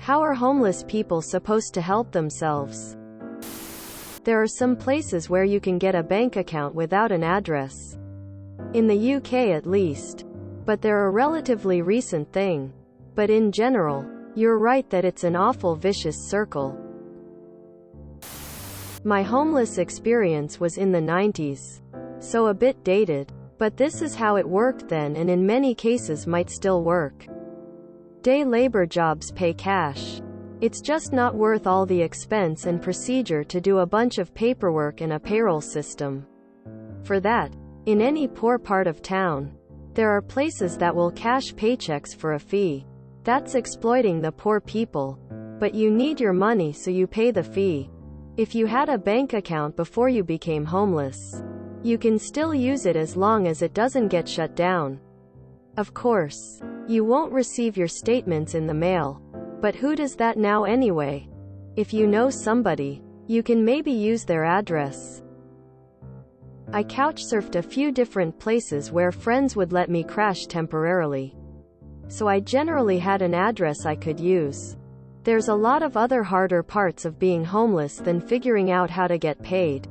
How are homeless people supposed to help themselves? There are some places where you can get a bank account without an address. In the UK at least. But they're a relatively recent thing. But in general, you're right that it's an awful vicious circle. My homeless experience was in the 90s. So a bit dated. But this is how it worked then, and in many cases might still work. Day labor jobs pay cash. It's just not worth all the expense and procedure to do a bunch of paperwork and a payroll system. For that, in any poor part of town, there are places that will cash paychecks for a fee. That's exploiting the poor people. But you need your money, so you pay the fee. If you had a bank account before you became homeless, you can still use it as long as it doesn't get shut down. Of course, you won't receive your statements in the mail. But who does that now anyway? If you know somebody, you can maybe use their address. I couch-surfed a few different places where friends would let me crash temporarily. So I generally had an address I could use. There's a lot of other harder parts of being homeless than figuring out how to get paid.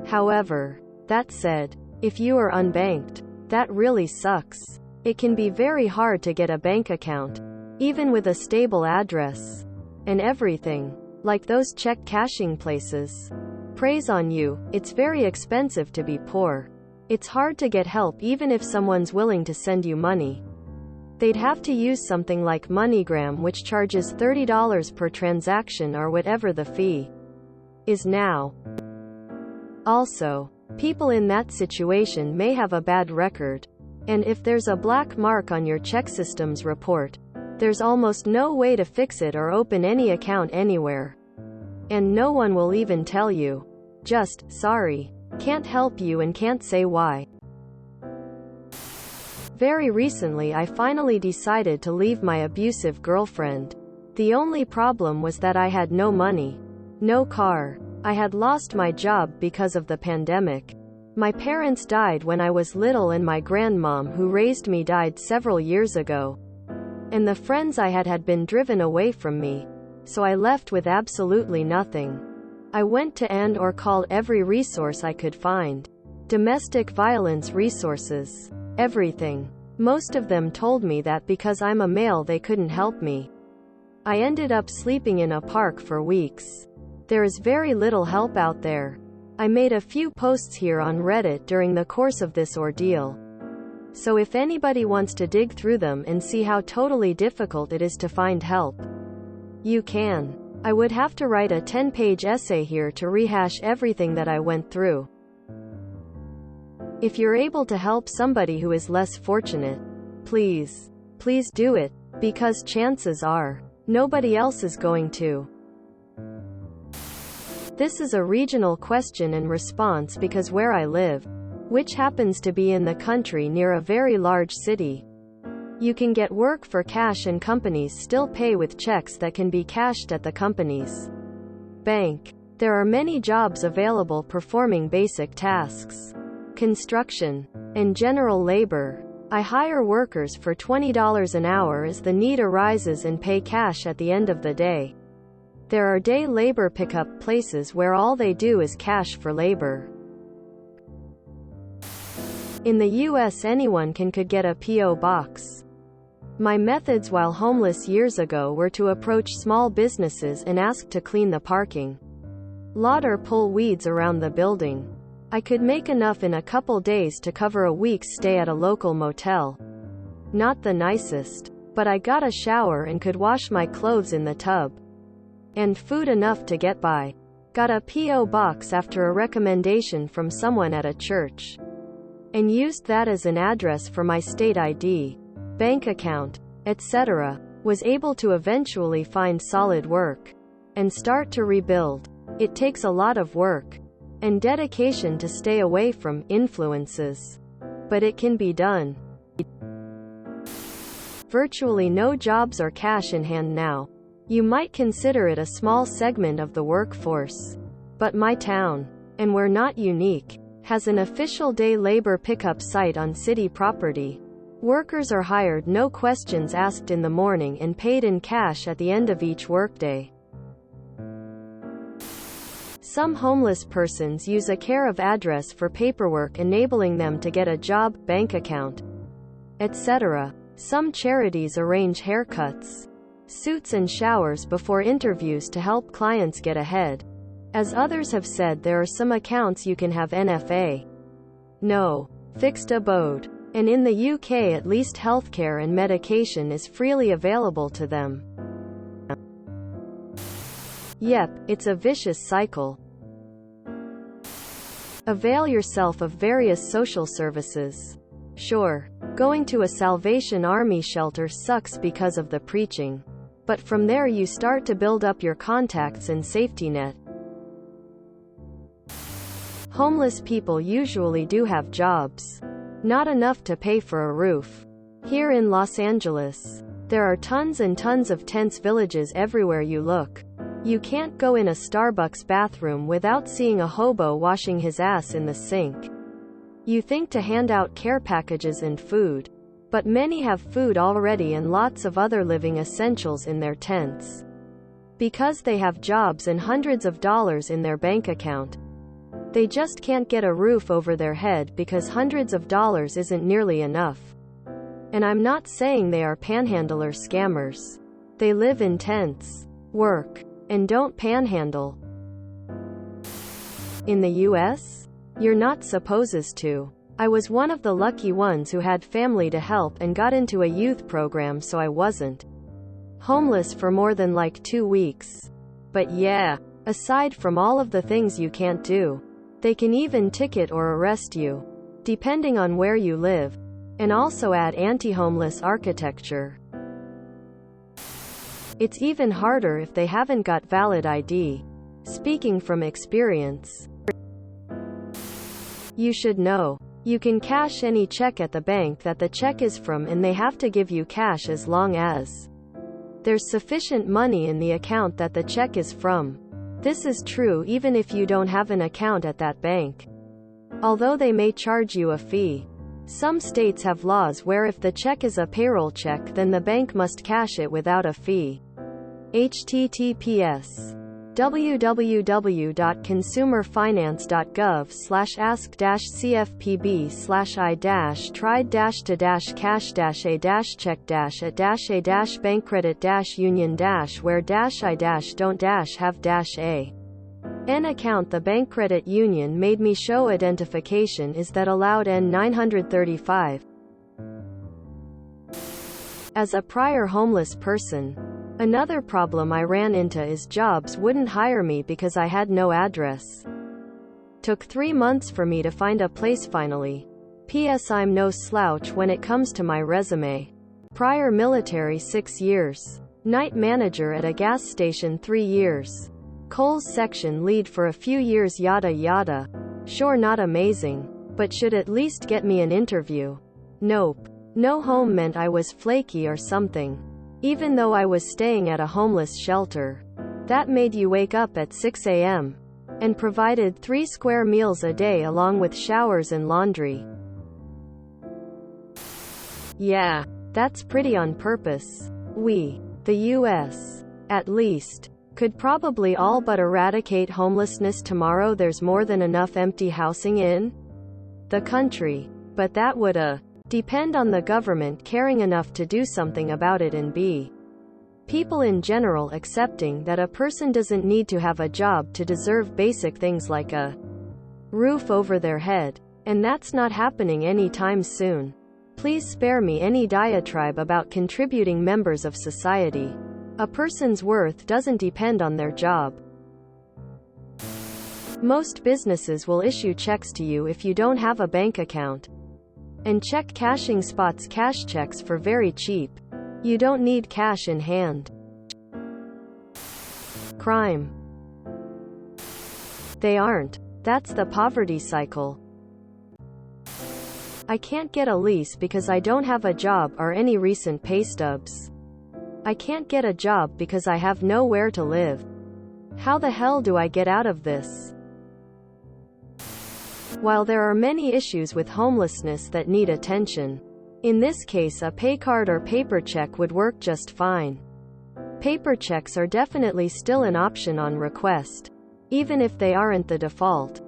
However, that said, if you are unbanked, that really sucks. It can be very hard to get a bank account, even with a stable address. And everything, like those check cashing places. Praise on you, it's very expensive to be poor. It's hard to get help even if someone's willing to send you money. They'd have to use something like MoneyGram, which charges $30 per transaction or whatever the fee is now. Also, people in that situation may have a bad record. And if there's a black mark on your ChexSystems report, there's almost no way to fix it or open any account anywhere. And no one will even tell you. Just, sorry. Can't help you and can't say why. Very recently I finally decided to leave my abusive girlfriend. The only problem was that I had no money. No car. I had lost my job because of the pandemic. My parents died when I was little, and my grandmom who raised me died several years ago. And the friends I had been driven away from me. So I left with absolutely nothing. I went to and/or called every resource I could find. Domestic violence resources. Everything. Most of them told me that because I'm a male they couldn't help me. I ended up sleeping in a park for weeks. There is very little help out there. I made a few posts here on Reddit during the course of this ordeal. So if anybody wants to dig through them and see how totally difficult it is to find help, you can. I would have to write a 10-page essay here to rehash everything that I went through. If you're able to help somebody who is less fortunate, please do it, because chances are, nobody else is going to. This is a regional question and response because where I live, which happens to be in the country near a very large city, you can get work for cash and companies still pay with checks that can be cashed at the company's bank. There are many jobs available performing basic tasks, construction, and general labor. I hire workers for $20 an hour as the need arises and pay cash at the end of the day. There are day labor pickup places where all they do is cash for labor. In the US anyone could get a P.O. box. My methods while homeless years ago were to approach small businesses and ask to clean the parking lot or pull weeds around the building. I could make enough in a couple days to cover a week's stay at a local motel. Not the nicest, but I got a shower and could wash my clothes in the tub. And food enough to get by. Got a P.O. box after a recommendation from someone at a church. And used that as an address for my state ID, bank account, etc. Was able to eventually find solid work. And start to rebuild. It takes a lot of work and dedication to stay away from influences. But it can be done. Virtually no jobs or cash in hand now. You might consider it a small segment of the workforce. But my town, and we're not unique, has an official day labor pickup site on city property. Workers are hired, no questions asked in the morning, and paid in cash at the end of each workday. Some homeless persons use a care of address for paperwork, enabling them to get a job, bank account, etc. Some charities arrange haircuts, suits and showers before interviews to help clients get ahead. As others have said, there are some accounts you can have NFA, no fixed abode, and in the UK at least healthcare and medication is freely available to them. Yep, it's a vicious cycle. Avail yourself of various social services. Sure, going to a Salvation Army shelter sucks because of the preaching. But from there you start to build up your contacts and safety net. Homeless people usually do have jobs. Not enough to pay for a roof. Here in Los Angeles, there are tons and tons of tents villages everywhere you look. You can't go in a Starbucks bathroom without seeing a hobo washing his ass in the sink. You think to hand out care packages and food, but many have food already and lots of other living essentials in their tents. Because they have jobs and hundreds of dollars in their bank account, they just can't get a roof over their head because hundreds of dollars isn't nearly enough. And I'm not saying they are panhandler scammers. They live in tents, work, and don't panhandle. In the US, you're not supposed to. I was one of the lucky ones who had family to help and got into a youth program, so I wasn't homeless for more than like 2 weeks. But yeah, aside from all of the things you can't do, they can even ticket or arrest you, depending on where you live, and also add anti-homeless architecture. It's even harder if they haven't got valid ID. Speaking from experience, you should know. You can cash any check at the bank that the check is from, and they have to give you cash as long as there's sufficient money in the account that the check is from. This is true even if you don't have an account at that bank, although they may charge you a fee. Some states have laws where if the check is a payroll check, then the bank must cash it without a fee. https www.consumerfinance.gov/ask-cfpb/i-tried-to-cash-a-don't-have-a. An account the bank credit union made me show identification is that allowed N935. As a prior homeless person, another problem I ran into is jobs wouldn't hire me because I had no address. Took 3 months for me to find a place finally. P.S. I'm no slouch when it comes to my resume. Prior military 6 years. Night manager at a gas station 3 years. Kohl's section lead for a few years, yada yada. Sure, not amazing, but should at least get me an interview. Nope. No home meant I was flaky or something. Even though I was staying at a homeless shelter, that made you wake up at 6 a.m. and provided 3 square meals a day along with showers and laundry. Yeah, that's pretty on purpose. We, the US, at least, could probably all but eradicate homelessness tomorrow. There's more than enough empty housing in the country, but that would depend on the government caring enough to do something about it, and b, people in general accepting that a person doesn't need to have a job to deserve basic things like a roof over their head. And that's not happening anytime soon. Please spare me any diatribe about contributing members of society. A person's worth doesn't depend on their job. Most businesses will issue checks to you if you don't have a bank account. And check cashing spots cash checks for very cheap. You don't need cash in hand. Crime. They aren't. That's the poverty cycle. I can't get a lease because I don't have a job or any recent pay stubs. I can't get a job because I have nowhere to live. How the hell do I get out of this? While there are many issues with homelessness that need attention, In this case, a pay card or paper check would work just fine. Paper checks are definitely still an option on request, even if they aren't the default.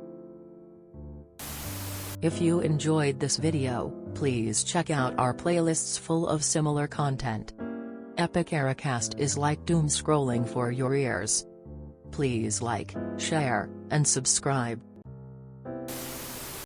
If you enjoyed this video, please check out our playlists full of similar content. Epic Ericast is like doom scrolling for your ears. Please like, share, and subscribe.